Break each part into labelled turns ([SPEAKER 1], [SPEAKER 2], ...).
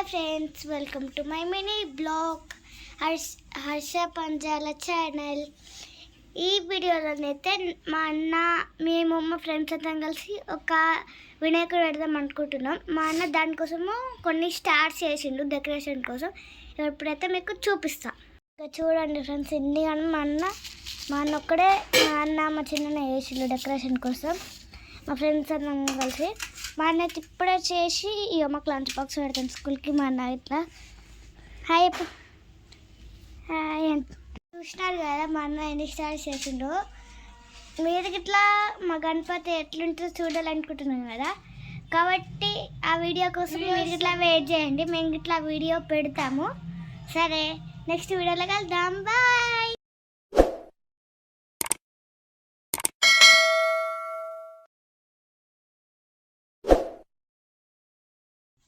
[SPEAKER 1] Friends, welcome to my mini blog Harsha Panjala channel. ఈ వీడియోలోనైతే మా అన్న మేము మా ఫ్రెండ్స్ అంతా కలిసి ఒక వినాయకుడు పెడదాం అనుకుంటున్నాం. మా అన్న దానికోసము కొన్ని స్టార్ట్స్ చేసిండు డెకరేషన్ కోసం. ఇప్పుడైతే మీకు చూపిస్తా. ఇంకా చూడండి ఫ్రెండ్స్, ఎన్ని కానీ మా అన్న ఒక్కడే, మా అన్న మా చిన్న వేసిండు డెకరేషన్ కోసం. మా ఫ్రెండ్స్ అందరం కలిసి మా అన్న ఇప్పుడే చేసి ఇక మాకు లంచ్ బాక్స్ పెడతాను స్కూల్కి. మా అన్న ఇట్లా హాయ్ హాయ్ చూసినారు కదా మా అన్న ఎన్ని స్టార్ట్ చేసిండో. మీరు ఇట్లా మా గణపతి ఎట్లుంటుందో చూడాలనుకుంటున్నాం కదా, కాబట్టి ఆ వీడియో కోసం మీరు ఇట్లా వెయిట్ చేయండి. మేము ఇట్లా వీడియో పెడతాము. సరే, నెక్స్ట్ వీడియోలో కలుద్దాం. Bye.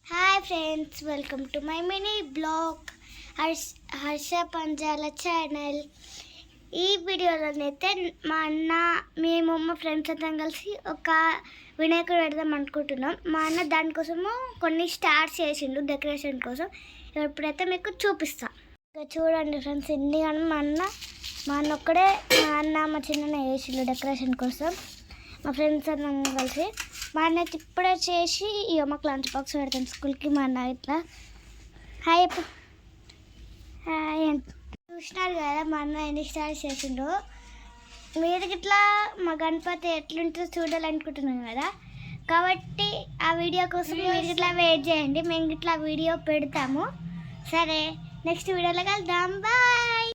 [SPEAKER 1] Hi friends, welcome to my mini blog Harsha Panjala channel. ఈ వీడియోలోనైతే మా అన్న మేము మా ఫ్రెండ్స్ అంతా కలిసి ఒక వినాయకుడు పెడదాం అనుకుంటున్నాం. మా అన్న దానికోసము కొన్ని స్టార్ట్స్ చేసిండు డెకరేషన్ కోసం. ఇప్పుడైతే మీకు చూపిస్తా. ఇంకా చూడండి ఫ్రెండ్స్, ఎన్ని కానీ మా అన్న ఒక్కడే, మా అన్న మా చిన్న వేసిండు డెకరేషన్ కోసం. మా ఫ్రెండ్స్ అందరం కలిసి మా అన్న ఇప్పుడే చేసి ఇక మాకు లంచ్ బాక్స్ పెడతాను స్కూల్కి. మా అన్న ఇట్లా హాయ్ హాయ్ చూసినారు కదా మా అన్న ఎన్ని స్టార్ట్ చేసిండో. మీరు ఇట్లా మా గణపతి ఎట్లుంటుందో చూడాలనుకుంటున్నాం కదా, కాబట్టి ఆ వీడియో కోసం మీరు ఇట్లా వెయిట్ చేయండి. మేము ఇట్లా వీడియో పెడతాము. సరే, నెక్స్ట్ వీడియోలో కలుద్దాం. బాయ్.